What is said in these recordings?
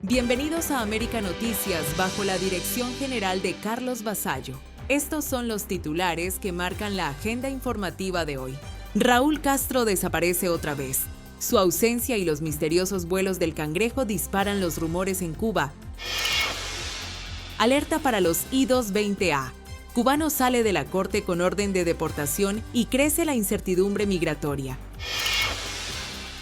Bienvenidos a América Noticias bajo la dirección general de Carlos Vasallo. Estos son los titulares que marcan la agenda informativa de hoy. Raúl Castro desaparece otra vez. Su ausencia y los misteriosos vuelos del Cangrejo disparan los rumores en Cuba. Alerta para los I-220A. Cubano sale de la corte con orden de deportación y crece la incertidumbre migratoria.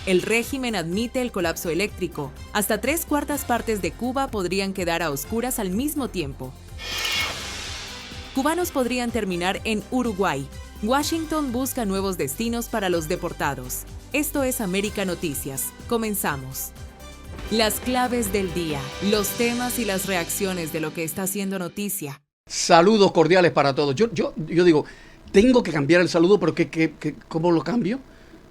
El régimen admite el colapso eléctrico. Hasta 3/4 partes de Cuba podrían quedar a oscuras al mismo tiempo. Cubanos podrían terminar en Uruguay. Washington busca nuevos destinos para los deportados. Esto es América Noticias. Comenzamos. Las claves del día, los temas y las reacciones de lo que está haciendo noticia. Saludos cordiales para todos. Yo digo, tengo que cambiar el saludo, pero ¿cómo lo cambio?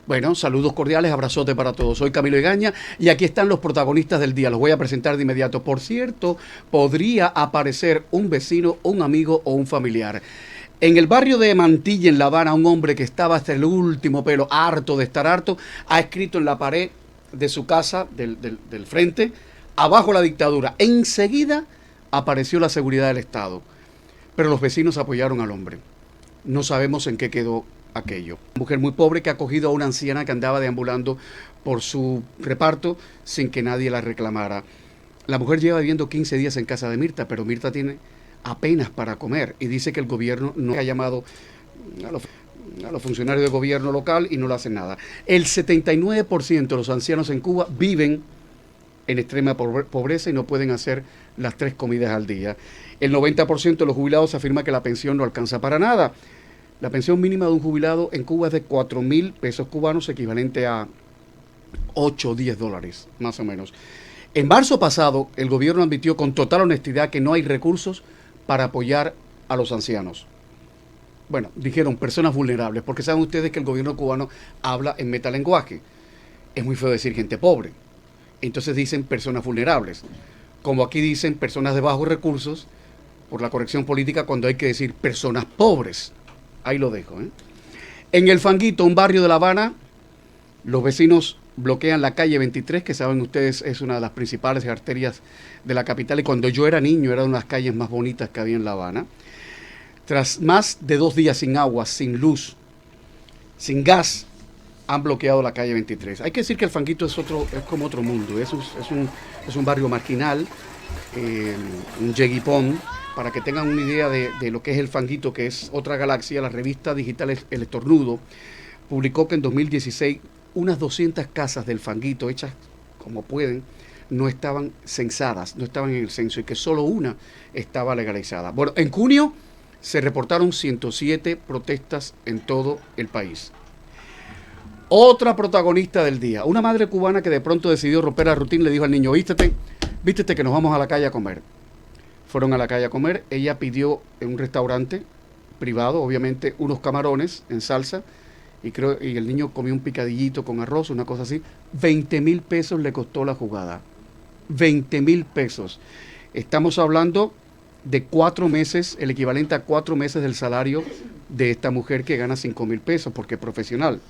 Bueno, saludos cordiales, abrazote para todos. Soy Camilo Egaña y aquí están los protagonistas del día. Los voy a presentar de inmediato. Por cierto, podría aparecer un vecino, un amigo o un familiar. En el barrio de Mantilla, en La Habana, un hombre que estaba hasta el último pelo, harto de estar harto, ha escrito en la pared de su casa, del frente, abajo la dictadura. Enseguida apareció la seguridad del Estado. Pero los vecinos apoyaron al hombre. No sabemos en qué quedó aquello. Una mujer muy pobre que ha acogido a una anciana que andaba deambulando por su reparto sin que nadie la reclamara. La mujer lleva viviendo 15 días en casa de Mirta, pero Mirta tiene apenas para comer y dice que el gobierno no ha llamado a los funcionarios de gobierno local y no le hacen nada. El 79% de los ancianos en Cuba viven en extrema pobreza y no pueden hacer las 3 comidas al día. El 90% de los jubilados afirma que la pensión no alcanza para nada. La pensión mínima de un jubilado en Cuba es de 4.000 pesos cubanos, equivalente a 8 o 10 dólares, más o menos. En marzo pasado, el gobierno admitió con total honestidad que no hay recursos para apoyar a los ancianos. Bueno, dijeron personas vulnerables, porque saben ustedes que el gobierno cubano habla en metalenguaje. Es muy feo decir gente pobre. Entonces dicen personas vulnerables. Como aquí dicen personas de bajos recursos, por la corrección política, cuando hay que decir personas pobres. Ahí lo dejo. En El Fanguito, un barrio de La Habana, los vecinos bloquean la calle 23, que saben ustedes es una de las principales arterias de la capital, y cuando yo era niño era una de las calles más bonitas que había en La Habana. Tras más de 2 días sin agua, sin luz, sin gas, han bloqueado la calle 23. Hay que decir que El Fanguito es como otro mundo, es un barrio marginal, un yeguipón. Para que tengan una idea de lo que es El Fanguito, que es otra galaxia, la revista digital El Estornudo publicó que en 2016 unas 200 casas del Fanguito, hechas como pueden, no estaban censadas, no estaban en el censo, y que solo una estaba legalizada. Bueno, en junio se reportaron 107 protestas en todo el país. Otra protagonista del día, una madre cubana que de pronto decidió romper la rutina y le dijo al niño, vístete que nos vamos a la calle a comer. Fueron a la calle a comer, ella pidió en un restaurante privado, obviamente, unos camarones en salsa, y el niño comió un picadillito con arroz, una cosa así. 20,000 pesos le costó la jugada. 20,000 pesos. Estamos hablando de 4 meses, el equivalente a 4 meses del salario de esta mujer que gana 5,000 pesos, porque es profesional.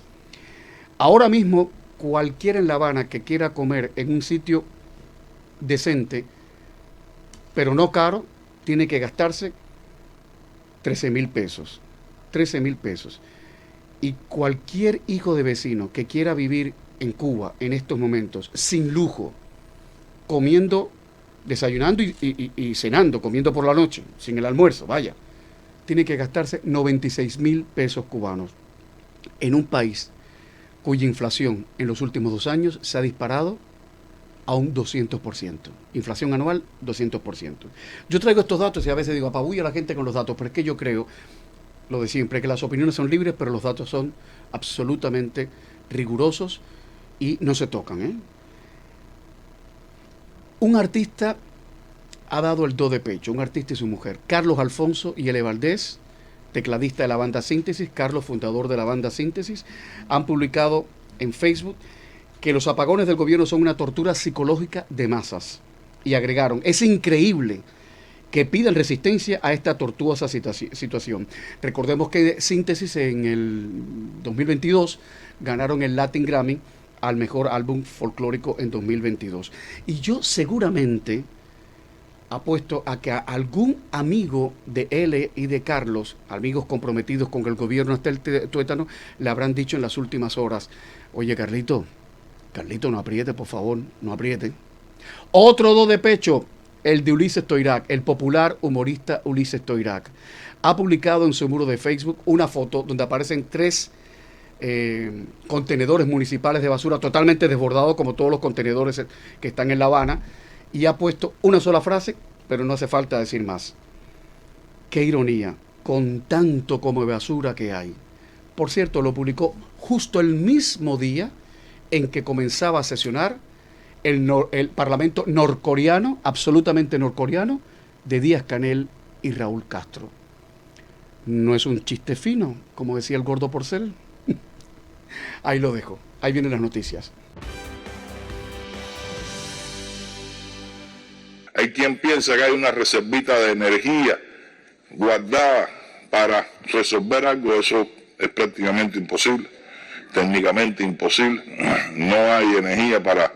Ahora mismo, cualquiera en La Habana que quiera comer en un sitio decente, pero no caro, tiene que gastarse 13,000 pesos. 13,000 pesos. Y cualquier hijo de vecino que quiera vivir en Cuba en estos momentos, sin lujo, comiendo, desayunando y cenando, comiendo por la noche, sin el almuerzo, vaya, tiene que gastarse 96,000 pesos cubanos en un país cuya inflación en los últimos 2 años se ha disparado a un 200%. Inflación anual, 200%. Yo traigo estos datos y a veces digo, apabulla a la gente con los datos, pero es que yo creo, lo de siempre, que las opiniones son libres, pero los datos son absolutamente rigurosos y no se tocan. Un artista ha dado el do de pecho, un artista y su mujer, Carlos Alfonso y Ele Valdés, tecladista de la banda Síntesis, Carlos, fundador de la banda Síntesis, han publicado en Facebook que los apagones del gobierno son una tortura psicológica de masas. Y agregaron, es increíble que pidan resistencia a esta tortuosa situación. Recordemos que Síntesis en el 2022 ganaron el Latin Grammy al mejor álbum folclórico en 2022. Y yo seguramente apuesto a que a algún amigo de él y de Carlos, amigos comprometidos con el gobierno hasta el tuétano, le habrán dicho en las últimas horas: oye, Carlito, no apriete, por favor, no apriete. Otro do de pecho, el de Ulises Toirac, el popular humorista Ulises Toirac. Ha publicado en su muro de Facebook una foto donde aparecen 3 contenedores municipales de basura totalmente desbordados, como todos los contenedores que están en La Habana, y ha puesto una sola frase, pero no hace falta decir más. Qué ironía, con tanto como de basura que hay. Por cierto, lo publicó justo el mismo día en que comenzaba a sesionar el parlamento norcoreano, absolutamente norcoreano, de Díaz-Canel y Raúl Castro. No es un chiste fino, como decía el gordo Porcel. Ahí lo dejo, ahí vienen las noticias. Hay quien piensa que hay una reservita de energía guardada para resolver algo. Eso es prácticamente imposible, técnicamente imposible. No hay energía para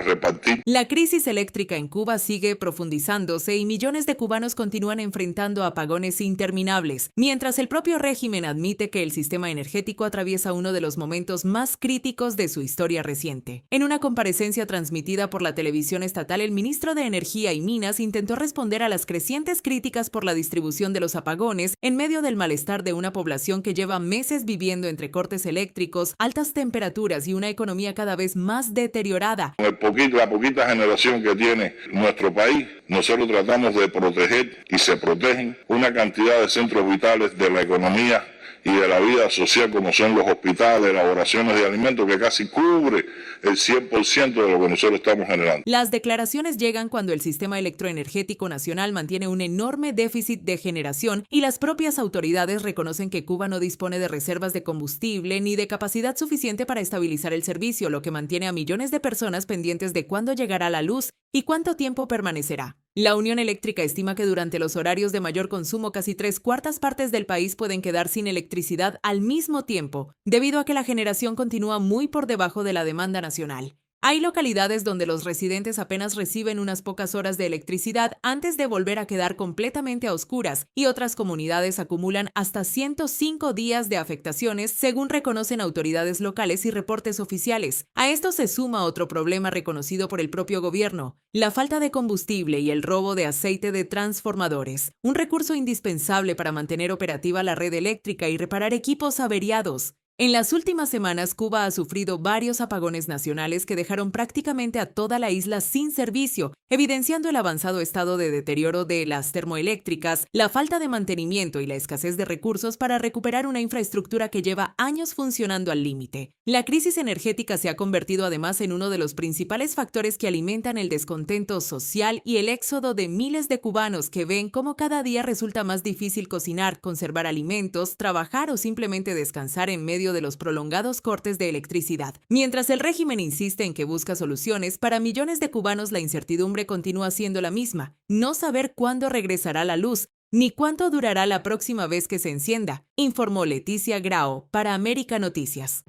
repartir. La crisis eléctrica en Cuba sigue profundizándose y millones de cubanos continúan enfrentando apagones interminables, mientras el propio régimen admite que el sistema energético atraviesa uno de los momentos más críticos de su historia reciente. En una comparecencia transmitida por la televisión estatal, el ministro de Energía y Minas intentó responder a las crecientes críticas por la distribución de los apagones en medio del malestar de una población que lleva meses viviendo entre cortes eléctricos, altas temperaturas y una economía cada vez más deteriorada. La poquita generación que tiene nuestro país, nosotros tratamos de proteger, y se protegen, una cantidad de centros vitales de la economía y de la vida social, como son los hospitales, elaboraciones de alimentos, que casi cubre el 100% de lo que nosotros estamos generando. Las declaraciones llegan cuando el sistema electroenergético nacional mantiene un enorme déficit de generación y las propias autoridades reconocen que Cuba no dispone de reservas de combustible ni de capacidad suficiente para estabilizar el servicio, lo que mantiene a millones de personas pendientes de cuándo llegará la luz y cuánto tiempo permanecerá. La Unión Eléctrica estima que durante los horarios de mayor consumo casi 3/4 partes del país pueden quedar sin electricidad al mismo tiempo, debido a que la generación continúa muy por debajo de la demanda nacional. Hay localidades donde los residentes apenas reciben unas pocas horas de electricidad antes de volver a quedar completamente a oscuras, y otras comunidades acumulan hasta 105 días de afectaciones, según reconocen autoridades locales y reportes oficiales. A esto se suma otro problema reconocido por el propio gobierno: la falta de combustible y el robo de aceite de transformadores, un recurso indispensable para mantener operativa la red eléctrica y reparar equipos averiados. En las últimas semanas, Cuba ha sufrido varios apagones nacionales que dejaron prácticamente a toda la isla sin servicio, evidenciando el avanzado estado de deterioro de las termoeléctricas, la falta de mantenimiento y la escasez de recursos para recuperar una infraestructura que lleva años funcionando al límite. La crisis energética se ha convertido además en uno de los principales factores que alimentan el descontento social y el éxodo de miles de cubanos que ven cómo cada día resulta más difícil cocinar, conservar alimentos, trabajar o simplemente descansar en medio de los prolongados cortes de electricidad. Mientras el régimen insiste en que busca soluciones, para millones de cubanos la incertidumbre continúa siendo la misma: no saber cuándo regresará la luz, ni cuánto durará la próxima vez que se encienda, informó Leticia Grao para América Noticias.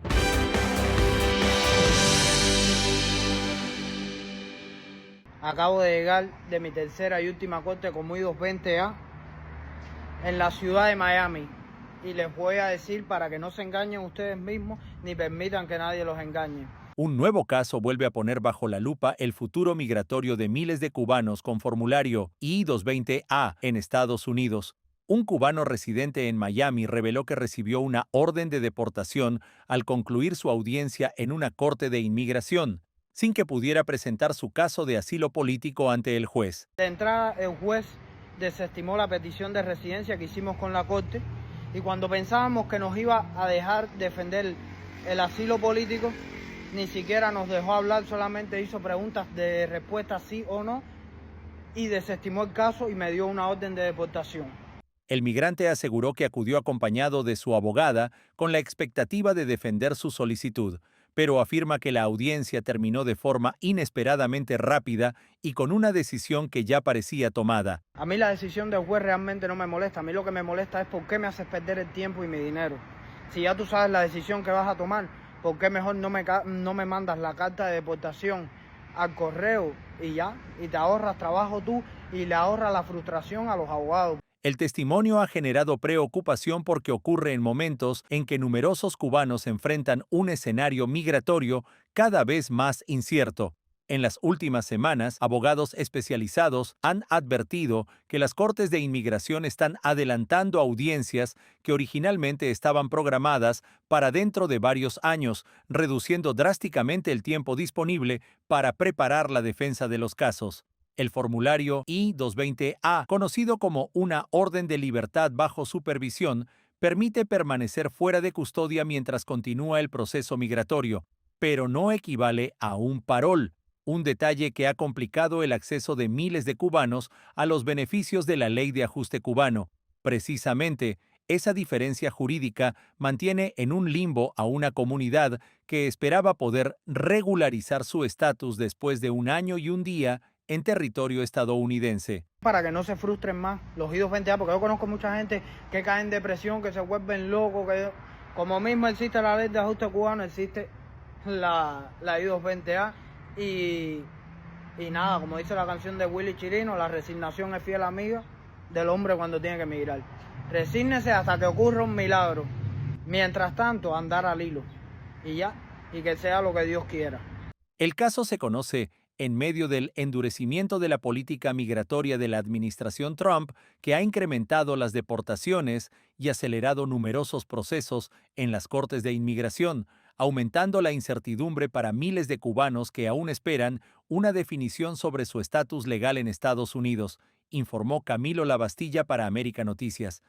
Acabo de llegar de mi tercera y última corte con muy 220A en la ciudad de Miami. Y les voy a decir, para que no se engañen ustedes mismos ni permitan que nadie los engañe. Un nuevo caso vuelve a poner bajo la lupa el futuro migratorio de miles de cubanos con formulario I-220A en Estados Unidos. Un cubano residente en Miami reveló que recibió una orden de deportación al concluir su audiencia en una corte de inmigración, sin que pudiera presentar su caso de asilo político ante el juez. De entrada, el juez desestimó la petición de residencia que hicimos con la corte. Y cuando pensábamos que nos iba a dejar defender el asilo político, ni siquiera nos dejó hablar, solamente hizo preguntas de respuesta sí o no y desestimó el caso y me dio una orden de deportación. El migrante aseguró que acudió acompañado de su abogada con la expectativa de defender su solicitud, pero afirma que la audiencia terminó de forma inesperadamente rápida y con una decisión que ya parecía tomada. A mí la decisión del juez realmente no me molesta. A mí lo que me molesta es por qué me haces perder el tiempo y mi dinero. Si ya tú sabes la decisión que vas a tomar, ¿por qué mejor no me mandas la carta de deportación al correo y ya? Y te ahorras trabajo tú y le ahorras la frustración a los abogados. El testimonio ha generado preocupación porque ocurre en momentos en que numerosos cubanos enfrentan un escenario migratorio cada vez más incierto. En las últimas semanas, abogados especializados han advertido que las Cortes de Inmigración están adelantando audiencias que originalmente estaban programadas para dentro de varios años, reduciendo drásticamente el tiempo disponible para preparar la defensa de los casos. El formulario I-220A, conocido como una orden de libertad bajo supervisión, permite permanecer fuera de custodia mientras continúa el proceso migratorio, pero no equivale a un parol, un detalle que ha complicado el acceso de miles de cubanos a los beneficios de la ley de ajuste cubano. Precisamente, esa diferencia jurídica mantiene en un limbo a una comunidad que esperaba poder regularizar su estatus después de 1 año y 1 día en territorio estadounidense. Para que no se frustren más los I-220A, porque yo conozco mucha gente que cae en depresión, que se vuelven locos, como mismo existe la ley de ajuste cubano, existe la I-220A. Y nada, como dice la canción de Willy Chirino, la resignación es fiel amiga del hombre cuando tiene que emigrar. Resígnese hasta que ocurra un milagro. Mientras tanto, andar al hilo. Y ya, y que sea lo que Dios quiera. El caso se conoce en medio del endurecimiento de la política migratoria de la administración Trump, que ha incrementado las deportaciones y acelerado numerosos procesos en las Cortes de Inmigración, aumentando la incertidumbre para miles de cubanos que aún esperan una definición sobre su estatus legal en Estados Unidos, informó Camilo Lavastilla para América Noticias.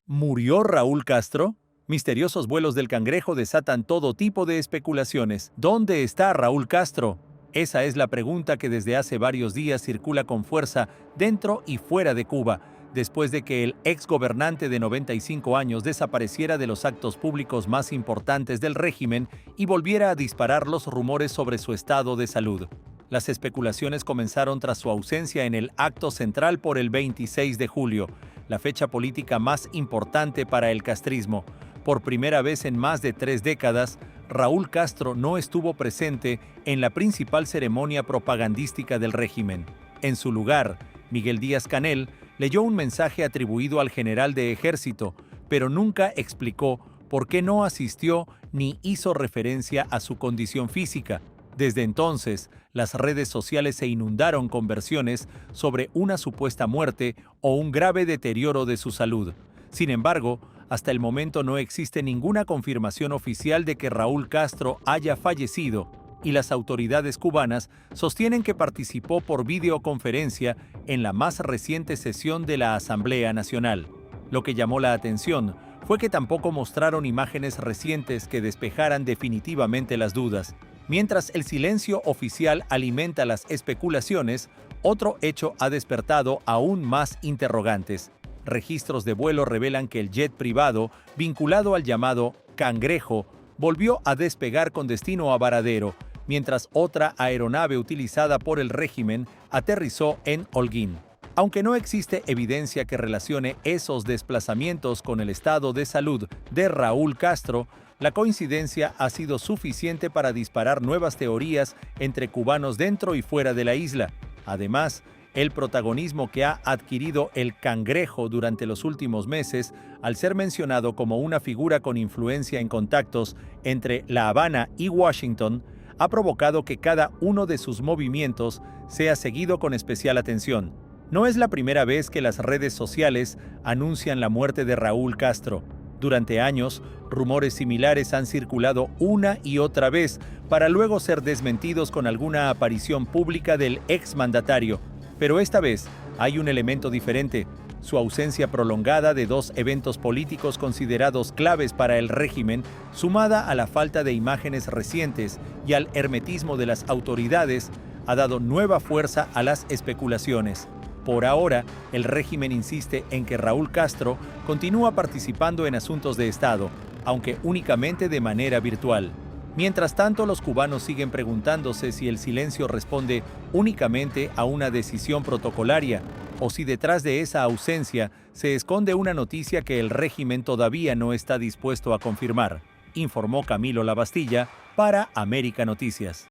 ¿Murió Raúl Castro? Misteriosos vuelos del Cangrejo desatan todo tipo de especulaciones. ¿Dónde está Raúl Castro? Esa es la pregunta que desde hace varios días circula con fuerza dentro y fuera de Cuba, después de que el exgobernante de 95 años desapareciera de los actos públicos más importantes del régimen y volviera a disparar los rumores sobre su estado de salud. Las especulaciones comenzaron tras su ausencia en el acto central por el 26 de julio, la fecha política más importante para el castrismo. Por primera vez en más de 3 décadas, Raúl Castro no estuvo presente en la principal ceremonia propagandística del régimen. En su lugar, Miguel Díaz-Canel leyó un mensaje atribuido al general de ejército, pero nunca explicó por qué no asistió ni hizo referencia a su condición física. Desde entonces, las redes sociales se inundaron con versiones sobre una supuesta muerte o un grave deterioro de su salud. Sin embargo, hasta el momento no existe ninguna confirmación oficial de que Raúl Castro haya fallecido, y las autoridades cubanas sostienen que participó por videoconferencia en la más reciente sesión de la Asamblea Nacional. Lo que llamó la atención fue que tampoco mostraron imágenes recientes que despejaran definitivamente las dudas. Mientras el silencio oficial alimenta las especulaciones, otro hecho ha despertado aún más interrogantes. Registros de vuelo revelan que el jet privado, vinculado al llamado Cangrejo, volvió a despegar con destino a Varadero, mientras otra aeronave utilizada por el régimen aterrizó en Holguín. Aunque no existe evidencia que relacione esos desplazamientos con el estado de salud de Raúl Castro, la coincidencia ha sido suficiente para disparar nuevas teorías entre cubanos dentro y fuera de la isla. Además, el protagonismo que ha adquirido el Cangrejo durante los últimos meses, al ser mencionado como una figura con influencia en contactos entre La Habana y Washington, ha provocado que cada uno de sus movimientos sea seguido con especial atención. No es la primera vez que las redes sociales anuncian la muerte de Raúl Castro. Durante años, rumores similares han circulado una y otra vez para luego ser desmentidos con alguna aparición pública del exmandatario. Pero esta vez hay un elemento diferente: su ausencia prolongada de 2 eventos políticos considerados claves para el régimen, sumada a la falta de imágenes recientes y al hermetismo de las autoridades, ha dado nueva fuerza a las especulaciones. Por ahora, el régimen insiste en que Raúl Castro continúa participando en asuntos de Estado, aunque únicamente de manera virtual. Mientras tanto, los cubanos siguen preguntándose si el silencio responde únicamente a una decisión protocolaria o si detrás de esa ausencia se esconde una noticia que el régimen todavía no está dispuesto a confirmar, informó Camilo Lavastilla para América Noticias.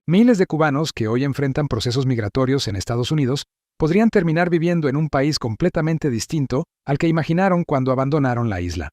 Miles de cubanos que hoy enfrentan procesos migratorios en Estados Unidos podrían terminar viviendo en un país completamente distinto al que imaginaron cuando abandonaron la isla.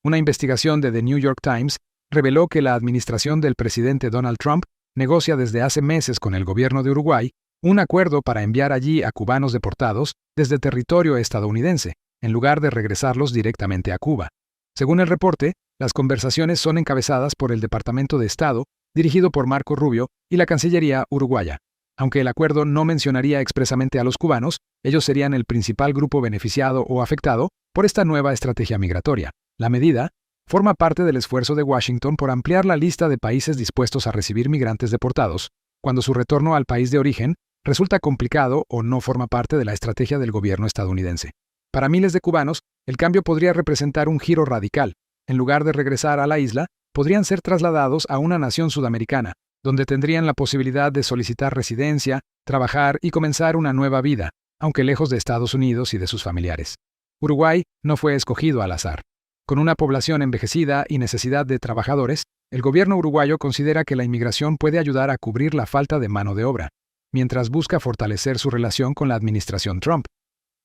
Una investigación de The New York Times reveló que la administración del presidente Donald Trump negocia desde hace meses con el gobierno de Uruguay un acuerdo para enviar allí a cubanos deportados desde territorio estadounidense, en lugar de regresarlos directamente a Cuba. Según el reporte, las conversaciones son encabezadas por el Departamento de Estado, dirigido por Marco Rubio, y la Cancillería uruguaya. Aunque el acuerdo no mencionaría expresamente a los cubanos, ellos serían el principal grupo beneficiado o afectado por esta nueva estrategia migratoria. La medida forma parte del esfuerzo de Washington por ampliar la lista de países dispuestos a recibir migrantes deportados, cuando su retorno al país de origen resulta complicado o no forma parte de la estrategia del gobierno estadounidense. Para miles de cubanos, el cambio podría representar un giro radical. En lugar de regresar a la isla, podrían ser trasladados a una nación sudamericana, donde tendrían la posibilidad de solicitar residencia, trabajar y comenzar una nueva vida, aunque lejos de Estados Unidos y de sus familiares. Uruguay no fue escogido al azar. Con una población envejecida y necesidad de trabajadores, el gobierno uruguayo considera que la inmigración puede ayudar a cubrir la falta de mano de obra, mientras busca fortalecer su relación con la administración Trump.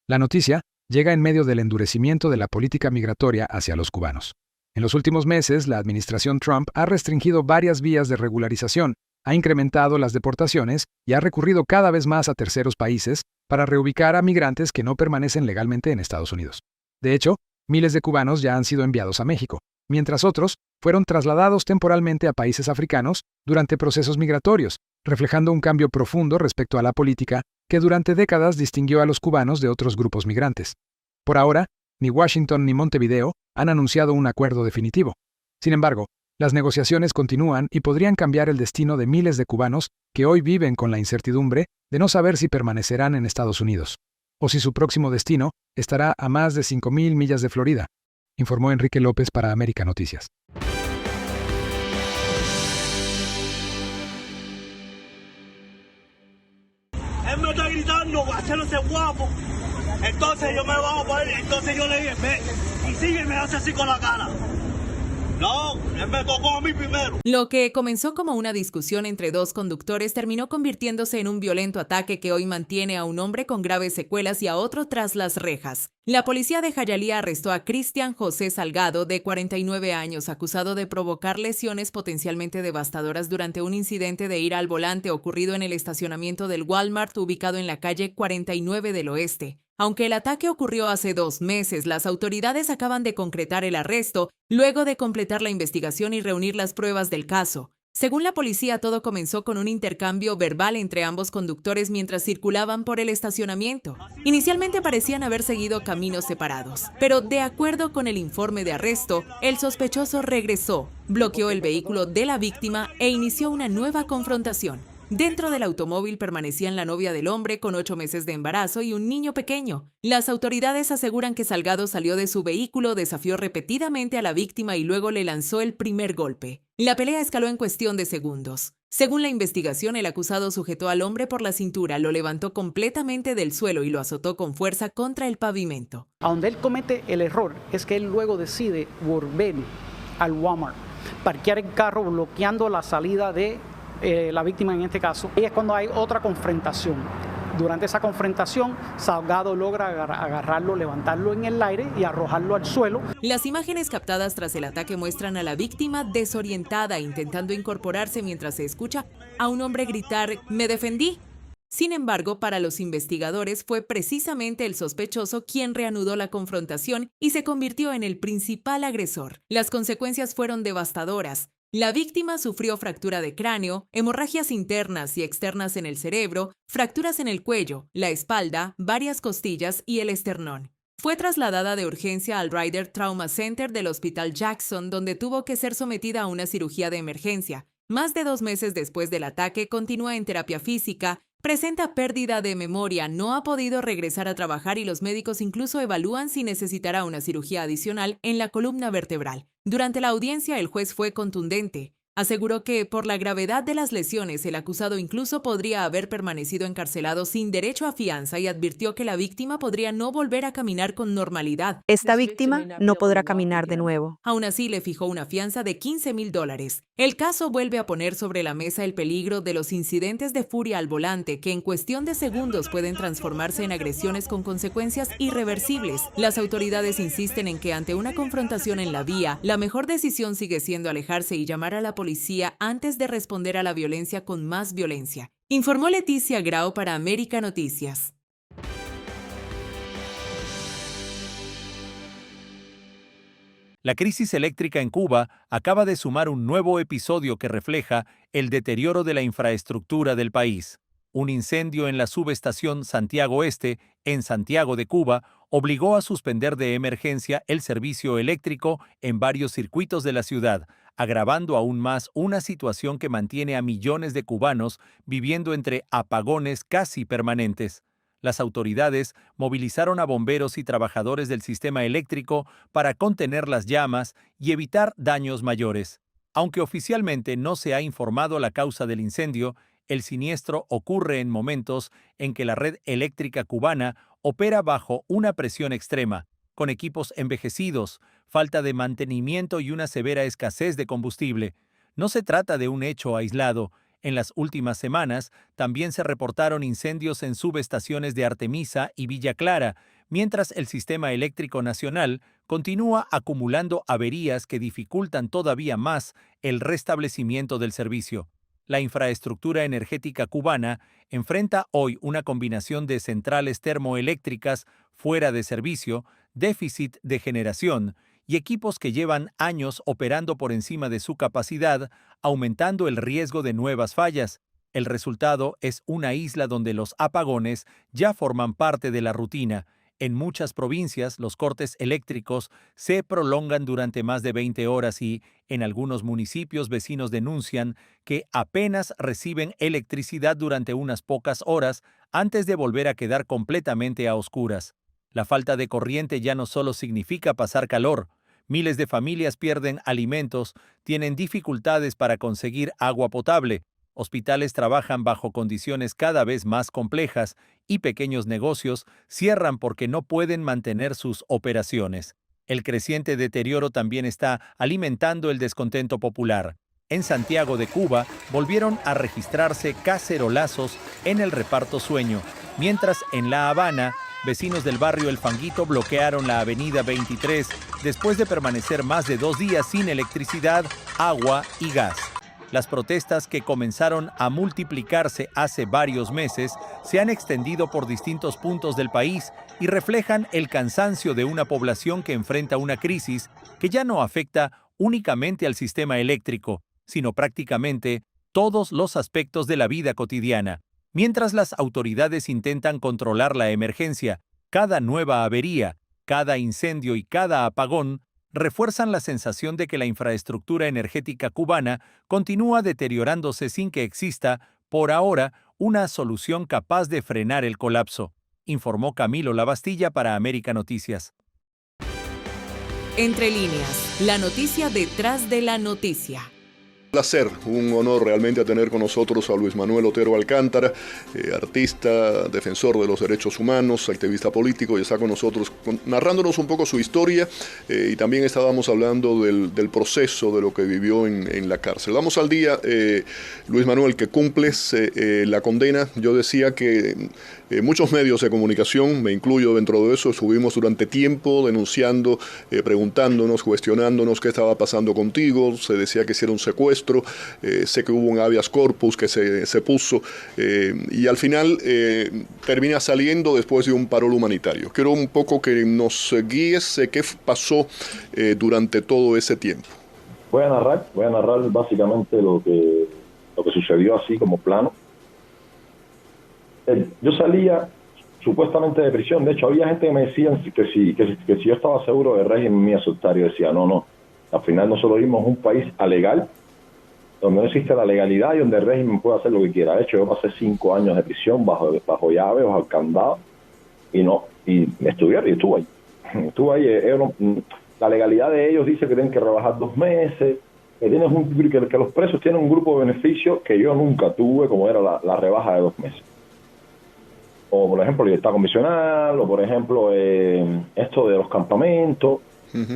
La noticia llega en medio del endurecimiento de la política migratoria hacia los cubanos. En los últimos meses, la administración Trump ha restringido varias vías de regularización, ha incrementado las deportaciones y ha recurrido cada vez más a terceros países para reubicar a migrantes que no permanecen legalmente en Estados Unidos. De hecho, miles de cubanos ya han sido enviados a México, mientras otros fueron trasladados temporalmente a países africanos durante procesos migratorios, reflejando un cambio profundo respecto a la política que durante décadas distinguió a los cubanos de otros grupos migrantes. Por ahora, ni Washington ni Montevideo han anunciado un acuerdo definitivo. Sin embargo, las negociaciones continúan y podrían cambiar el destino de miles de cubanos que hoy viven con la incertidumbre de no saber si permanecerán en Estados Unidos, o si su próximo destino estará a más de 5.000 millas de Florida, informó Enrique López para América Noticias. Él me está gritando, haciéndose guapo. Entonces yo me bajo por él, entonces yo le dije, ve, y sigue y me hace así con la cara. No, él me tocó a mí primero. Lo que comenzó como una discusión entre dos conductores terminó convirtiéndose en un violento ataque que hoy mantiene a un hombre con graves secuelas y a otro tras las rejas. La policía de Jayalía arrestó a Cristian José Salgado, de 49 años, acusado de provocar lesiones potencialmente devastadoras durante un incidente de ira al volante ocurrido en el estacionamiento del Walmart ubicado en la calle 49 del Oeste. Aunque el ataque ocurrió hace 2 meses, las autoridades acaban de concretar el arresto luego de completar la investigación y reunir las pruebas del caso. Según la policía, todo comenzó con un intercambio verbal entre ambos conductores mientras circulaban por el estacionamiento. Inicialmente parecían haber seguido caminos separados, pero de acuerdo con el informe de arresto, el sospechoso regresó, bloqueó el vehículo de la víctima e inició una nueva confrontación. Dentro del automóvil permanecían la novia del hombre con 8 meses de embarazo y un niño pequeño. Las autoridades aseguran que Salgado salió de su vehículo, desafió repetidamente a la víctima y luego le lanzó el primer golpe. La pelea escaló en cuestión de segundos. Según la investigación, el acusado sujetó al hombre por la cintura, lo levantó completamente del suelo y lo azotó con fuerza contra el pavimento. A donde él comete el error es que él luego decide volver al Walmart, parquear el carro bloqueando la salida de la víctima en este caso, y es cuando hay otra confrontación. Durante esa confrontación, Salgado logra agarrarlo, levantarlo en el aire y arrojarlo al suelo. Las imágenes captadas tras el ataque muestran a la víctima desorientada intentando incorporarse mientras se escucha a un hombre gritar «¡Me defendí!». Sin embargo, para los investigadores fue precisamente el sospechoso quien reanudó la confrontación y se convirtió en el principal agresor. Las consecuencias fueron devastadoras. La víctima sufrió fractura de cráneo, hemorragias internas y externas en el cerebro, fracturas en el cuello, la espalda, varias costillas y el esternón. Fue trasladada de urgencia al Ryder Trauma Center del Hospital Jackson, donde tuvo que ser sometida a una cirugía de emergencia. Más de 2 meses después del ataque, continúa en terapia física, presenta pérdida de memoria, no ha podido regresar a trabajar y los médicos incluso evalúan si necesitará una cirugía adicional en la columna vertebral. Durante la audiencia, el juez fue contundente. Aseguró que, por la gravedad de las lesiones, el acusado incluso podría haber permanecido encarcelado sin derecho a fianza y advirtió que la víctima podría no volver a caminar con normalidad. Esta víctima no podrá caminar de nuevo. Aún así, le fijó una fianza de $15,000. El caso vuelve a poner sobre la mesa el peligro de los incidentes de furia al volante, que en cuestión de segundos pueden transformarse en agresiones con consecuencias irreversibles. Las autoridades insisten en que ante una confrontación en la vía, la mejor decisión sigue siendo alejarse y llamar a la policía antes de responder a la violencia con más violencia. Informó Leticia Grau para América Noticias. La crisis eléctrica en Cuba acaba de sumar un nuevo episodio que refleja el deterioro de la infraestructura del país. Un incendio en la subestación Santiago Este, en Santiago de Cuba, obligó a suspender de emergencia el servicio eléctrico en varios circuitos de la ciudad, agravando aún más una situación que mantiene a millones de cubanos viviendo entre apagones casi permanentes. Las autoridades movilizaron a bomberos y trabajadores del sistema eléctrico para contener las llamas y evitar daños mayores. Aunque oficialmente no se ha informado la causa del incendio, el siniestro ocurre en momentos en que la red eléctrica cubana opera bajo una presión extrema, con equipos envejecidos, falta de mantenimiento y una severa escasez de combustible. No se trata de un hecho aislado. En las últimas semanas también se reportaron incendios en subestaciones de Artemisa y Villa Clara, mientras el sistema eléctrico nacional continúa acumulando averías que dificultan todavía más el restablecimiento del servicio. La infraestructura energética cubana enfrenta hoy una combinación de centrales termoeléctricas fuera de servicio, déficit de generación y equipos que llevan años operando por encima de su capacidad, aumentando el riesgo de nuevas fallas. El resultado es una isla donde los apagones ya forman parte de la rutina. En muchas provincias, los cortes eléctricos se prolongan durante más de 20 horas y, en algunos municipios, vecinos denuncian que apenas reciben electricidad durante unas pocas horas antes de volver a quedar completamente a oscuras. La falta de corriente ya no solo significa pasar calor. Miles de familias pierden alimentos, tienen dificultades para conseguir agua potable. Hospitales trabajan bajo condiciones cada vez más complejas y pequeños negocios cierran porque no pueden mantener sus operaciones. El creciente deterioro también está alimentando el descontento popular. En Santiago de Cuba volvieron a registrarse cacerolazos en el reparto Sueño, mientras en La Habana, vecinos del barrio El Fanguito bloquearon la avenida 23 después de permanecer más de 2 días sin electricidad, agua y gas. Las protestas, que comenzaron a multiplicarse hace varios meses, se han extendido por distintos puntos del país y reflejan el cansancio de una población que enfrenta una crisis que ya no afecta únicamente al sistema eléctrico, sino prácticamente todos los aspectos de la vida cotidiana. Mientras las autoridades intentan controlar la emergencia, cada nueva avería, cada incendio y cada apagón refuerzan la sensación de que la infraestructura energética cubana continúa deteriorándose sin que exista, por ahora, una solución capaz de frenar el colapso, informó Camilo Lavastilla para América Noticias. Entre líneas, la noticia detrás de la noticia. Placer, un honor realmente tener con nosotros a Luis Manuel Otero Alcántara, artista, defensor de los derechos humanos, activista político, y está con nosotros narrándonos un poco su historia, y también estábamos hablando del proceso de lo que vivió en la cárcel. Vamos al día, Luis Manuel, que cumples la condena. Yo decía que muchos medios de comunicación, me incluyo dentro de eso, estuvimos durante tiempo denunciando, preguntándonos, cuestionándonos qué estaba pasando contigo. Se decía que si era un secuestro. Sé que hubo un habeas corpus que se puso y al final termina saliendo después de un paro humanitario. Quiero un poco que nos guíes qué pasó durante todo ese tiempo. Voy a narrar básicamente lo que sucedió así como plano. Yo salía supuestamente de prisión. De hecho, había gente que me decía que si yo estaba seguro del régimen me iba a soltar. Yo decía, no. Al final nosotros vivimos en un país alegal, donde no existe la legalidad y donde el régimen puede hacer lo que quiera. De hecho, yo pasé 5 años de prisión bajo llave, bajo candado, y estuve ahí. La legalidad de ellos dice que tienen que rebajar 2 meses, que los presos tienen un grupo de beneficios que yo nunca tuve, como era la rebaja de 2 meses. O, por ejemplo, libertad condicional, o, por ejemplo, esto de los campamentos,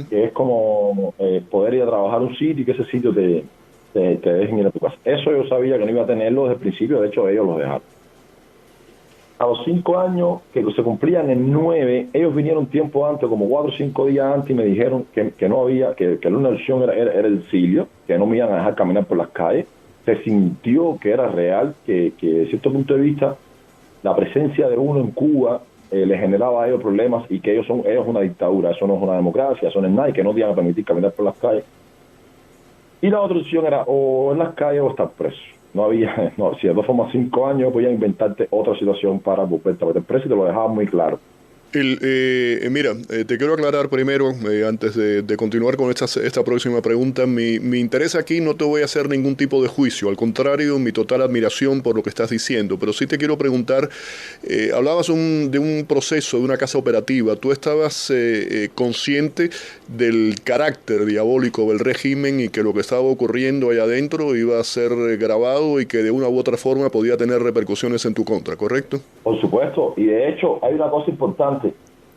que es como poder ir a trabajar a un sitio y que ese sitio te dejen ir a tu casa. Eso yo sabía que no iba a tenerlo desde el principio, de hecho ellos lo dejaron. A los 5 años, que se cumplían en 9, ellos vinieron tiempo antes, como 4 o 5 días antes, y me dijeron que no había, que la única opción era el exilio, que no me iban a dejar caminar por las calles. Se sintió que era real, que de cierto punto de vista, la presencia de uno en Cuba les generaba a ellos problemas, y que ellos son una dictadura, eso no es una democracia, eso no es nada, y que no te iban a permitir caminar por las calles. Y la otra opción era o en las calles o estar preso. No había, si de 2 formas 5 años podían inventarte otra situación para volverte a meter preso, y te lo dejaban muy claro. Mira, te quiero aclarar primero, antes de continuar con esta próxima pregunta, mi interés aquí, no te voy a hacer ningún tipo de juicio, al contrario, mi total admiración por lo que estás diciendo, pero sí te quiero preguntar, hablabas de un proceso, de una casa operativa, ¿tú estabas consciente del carácter diabólico del régimen y que lo que estaba ocurriendo allá adentro iba a ser grabado y que de una u otra forma podía tener repercusiones en tu contra, correcto? Por supuesto, y de hecho hay una cosa importante,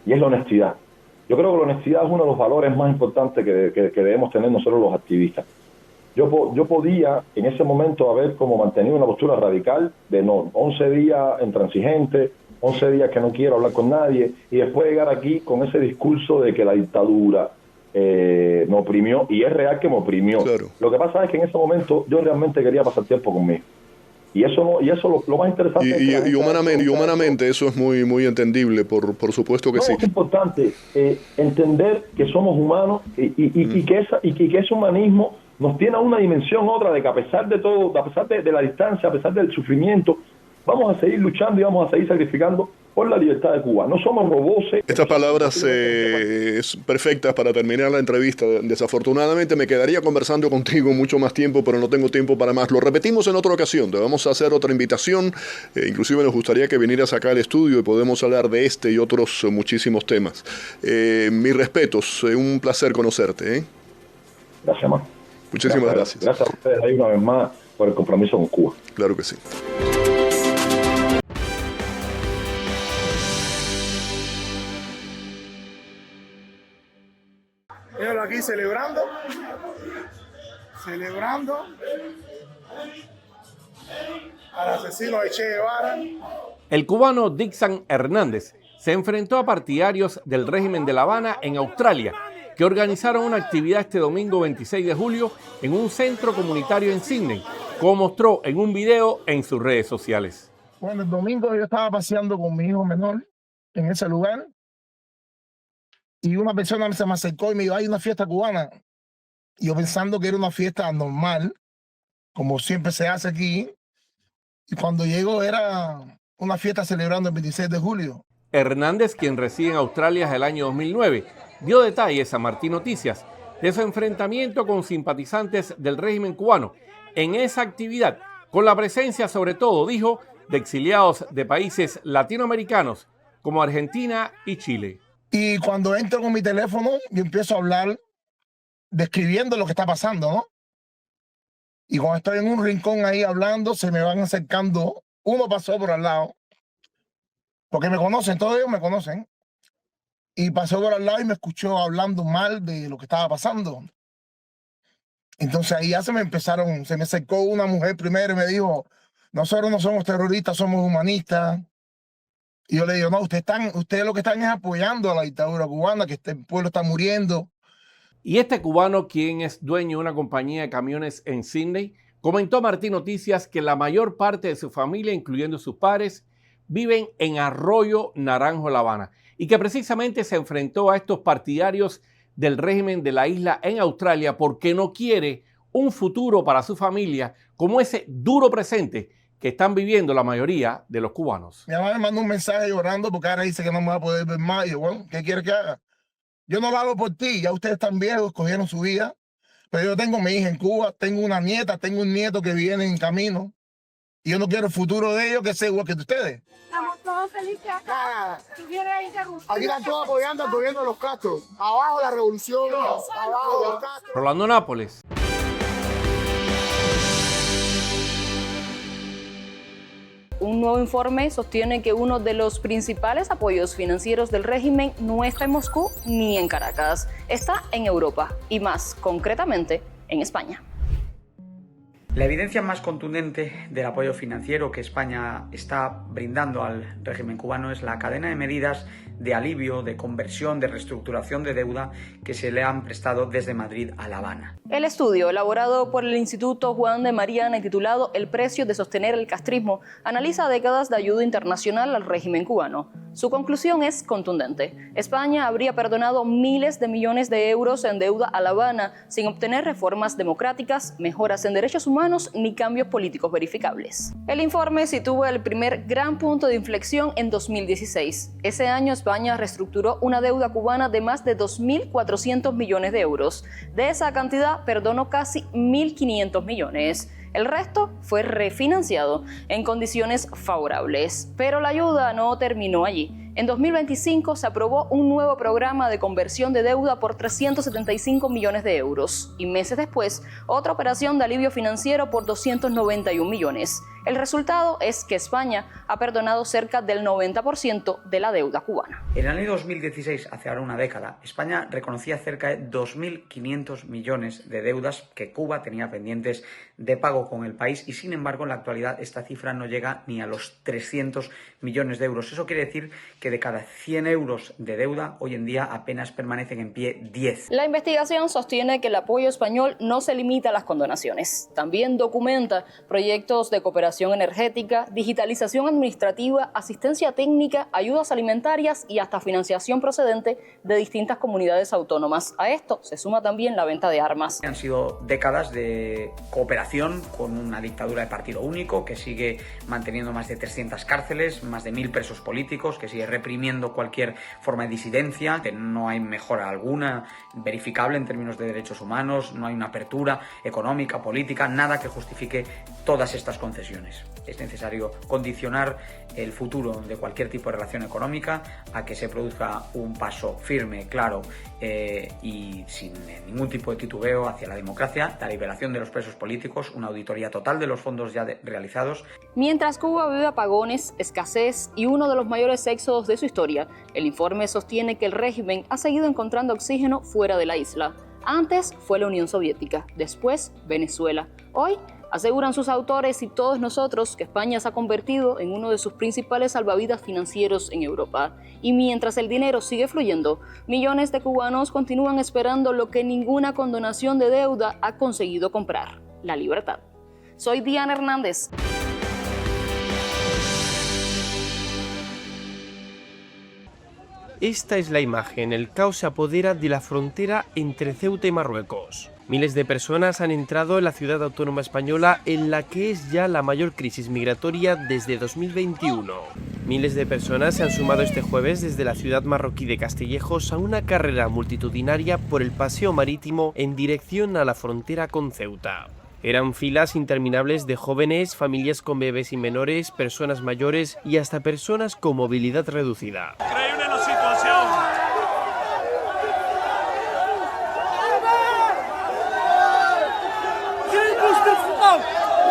y es la honestidad. Yo creo que la honestidad es uno de los valores más importantes que debemos tener nosotros los activistas. Yo podía en ese momento haber como mantenido una postura radical de 11 días intransigente, 11 días que no quiero hablar con nadie, y después llegar aquí con ese discurso de que la dictadura me oprimió, y es real que me oprimió. Claro. Lo que pasa es que en ese momento yo realmente quería pasar tiempo conmigo. Y eso lo más interesante y humanamente eso es muy entendible, por supuesto que sí. Es importante entender que somos humanos y que ese humanismo nos tiene a una dimensión otra, de que a pesar de todo, a pesar de la distancia, a pesar del sufrimiento, vamos a seguir luchando y vamos a seguir sacrificando por la libertad de Cuba. No somos robots. Estas palabras perfectas para terminar la entrevista. Desafortunadamente me quedaría conversando contigo mucho más tiempo, pero no tengo tiempo para más. Lo repetimos en otra ocasión. Te vamos a hacer otra invitación. Inclusive nos gustaría que vinieras acá al estudio y podemos hablar de este y otros muchísimos temas. Mis respetos. Un placer conocerte. Gracias, man. Muchísimas gracias. Gracias a ustedes ahí una vez más por el compromiso con Cuba. Claro que sí. Aquí celebrando al asesino de Che Guevara. El cubano Dixon Hernández se enfrentó a partidarios del régimen de La Habana en Australia, que organizaron una actividad este domingo 26 de julio en un centro comunitario en Sydney, como mostró en un video en sus redes sociales. Bueno, el domingo yo estaba paseando con mi hijo menor en ese lugar, y una persona se me acercó y me dijo, hay una fiesta cubana. Y yo pensando que era una fiesta normal, como siempre se hace aquí. Y cuando llego era una fiesta celebrando el 26 de julio. Hernández, quien reside en Australia desde el año 2009, dio detalles a Martín Noticias de su enfrentamiento con simpatizantes del régimen cubano en esa actividad, con la presencia, sobre todo, dijo, de exiliados de países latinoamericanos como Argentina y Chile. Y cuando entro con mi teléfono, yo empiezo a hablar, describiendo lo que está pasando, ¿no? Y cuando estoy en un rincón ahí hablando, se me van acercando. Uno pasó por al lado, porque me conocen, todos ellos me conocen. Y pasó por al lado y me escuchó hablando mal de lo que estaba pasando. Entonces ahí ya se me acercó una mujer primero y me dijo, nosotros no somos terroristas, somos humanistas. Y yo le digo, no, ustedes lo que están es apoyando a la dictadura cubana, que este pueblo está muriendo. Y este cubano, quien es dueño de una compañía de camiones en Sydney, comentó a Martín Noticias que la mayor parte de su familia, incluyendo sus padres, viven en Arroyo Naranjo, La Habana, y que precisamente se enfrentó a estos partidarios del régimen de la isla en Australia porque no quiere un futuro para su familia como ese duro presente que están viviendo la mayoría de los cubanos. Mi mamá me mandó un mensaje llorando porque ahora dice que no me va a poder ver más. Y yo, bueno, ¿qué quiere que haga? Yo no lo hago por ti, ya ustedes están viejos, cogieron su vida, pero yo tengo mi hija en Cuba, tengo una nieta, tengo un nieto que viene en camino, y yo no quiero el futuro de ellos que sea igual que de ustedes. Estamos todos felices acá. Aquí están todos apoyando al gobierno de los Castro. Abajo la revolución, abajo los Castro. Rolando Nápoles, un nuevo informe sostiene que uno de los principales apoyos financieros del régimen no está en Moscú ni en Caracas, está en Europa y más concretamente en España. La evidencia más contundente del apoyo financiero que España está brindando al régimen cubano es la cadena de medidas de alivio, de conversión, de reestructuración de deuda que se le han prestado desde Madrid a La Habana. El estudio, elaborado por el Instituto Juan de Mariana y titulado El precio de sostener el castrismo, analiza décadas de ayuda internacional al régimen cubano. Su conclusión es contundente. España habría perdonado miles de millones de euros en deuda a La Habana sin obtener reformas democráticas, mejoras en derechos humanos ni cambios políticos verificables. El informe sitúa el primer gran punto de inflexión en 2016. Ese año España reestructuró una deuda cubana de más de 2.400 millones de euros. De esa cantidad perdonó casi 1.500 millones. El resto fue refinanciado en condiciones favorables. Pero la ayuda no terminó allí. En 2025 se aprobó un nuevo programa de conversión de deuda por 375 millones de euros y meses después otra operación de alivio financiero por 291 millones. El resultado es que España ha perdonado cerca del 90% de la deuda cubana. En el año 2016, hace ahora una década, España reconocía cerca de 2.500 millones de deudas que Cuba tenía pendientes de pago con el país y sin embargo en la actualidad esta cifra no llega ni a los 300 millones de euros. Eso quiere decir que de cada 100 euros de deuda, hoy en día apenas permanecen en pie 10. La investigación sostiene que el apoyo español no se limita a las condonaciones. También documenta proyectos de cooperación energética, digitalización administrativa, asistencia técnica, ayudas alimentarias y hasta financiación procedente de distintas comunidades autónomas. A esto se suma también la venta de armas. Han sido décadas de cooperación con una dictadura de partido único que sigue manteniendo más de 300 cárceles, más de 1.000 presos políticos, que sigue reprimiendo cualquier forma de disidencia, que no hay mejora alguna verificable en términos de derechos humanos, no hay una apertura económica, política, nada que justifique todas estas concesiones. Es necesario condicionar el futuro de cualquier tipo de relación económica a que se produzca un paso firme, claro y sin ningún tipo de titubeo hacia la democracia, la liberación de los presos políticos, una auditoría total de los fondos ya realizados. Mientras Cuba vive apagones, escasez y uno de los mayores éxodos de su historia, el informe sostiene que el régimen ha seguido encontrando oxígeno fuera de la isla. Antes fue la Unión Soviética, después Venezuela. Hoy aseguran sus autores y todos nosotros que España se ha convertido en uno de sus principales salvavidas financieros en Europa. Y mientras el dinero sigue fluyendo, millones de cubanos continúan esperando lo que ninguna condonación de deuda ha conseguido comprar: la libertad. Soy Diana Hernández. Esta es la imagen. El caos se apodera de la frontera entre Ceuta y Marruecos. Miles de personas han entrado en la ciudad autónoma española en la que es ya la mayor crisis migratoria desde 2021. Miles de personas se han sumado este jueves desde la ciudad marroquí de Castillejos a una carrera multitudinaria por el paseo marítimo en dirección a la frontera con Ceuta. Eran filas interminables de jóvenes, familias con bebés y menores, personas mayores y hasta personas con movilidad reducida. Increíble la situación.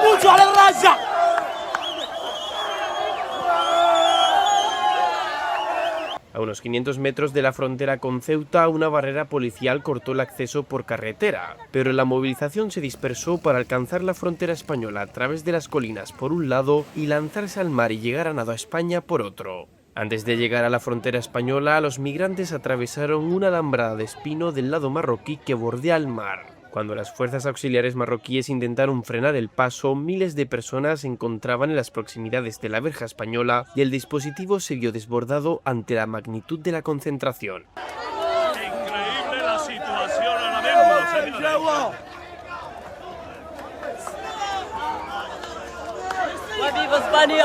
¡Mucho a la raya! A unos 500 metros de la frontera con Ceuta, una barrera policial cortó el acceso por carretera, pero la movilización se dispersó para alcanzar la frontera española a través de las colinas por un lado y lanzarse al mar y llegar a nado a España por otro. Antes de llegar a la frontera española, los migrantes atravesaron una alambrada de espino del lado marroquí que bordea el mar. Cuando las fuerzas auxiliares marroquíes intentaron frenar el paso, miles de personas se encontraban en las proximidades de la verja española y el dispositivo se vio desbordado ante la magnitud de la concentración. Increíble la situación ahora mismo. ¡Viva España!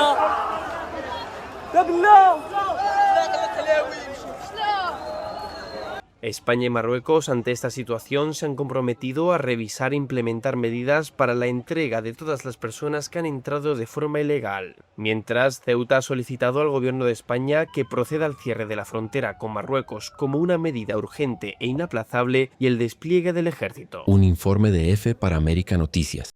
España y Marruecos, ante esta situación, se han comprometido a revisar e implementar medidas para la entrega de todas las personas que han entrado de forma ilegal. Mientras, Ceuta ha solicitado al gobierno de España que proceda al cierre de la frontera con Marruecos como una medida urgente e inaplazable y el despliegue del ejército. Un informe de EFE para América Noticias.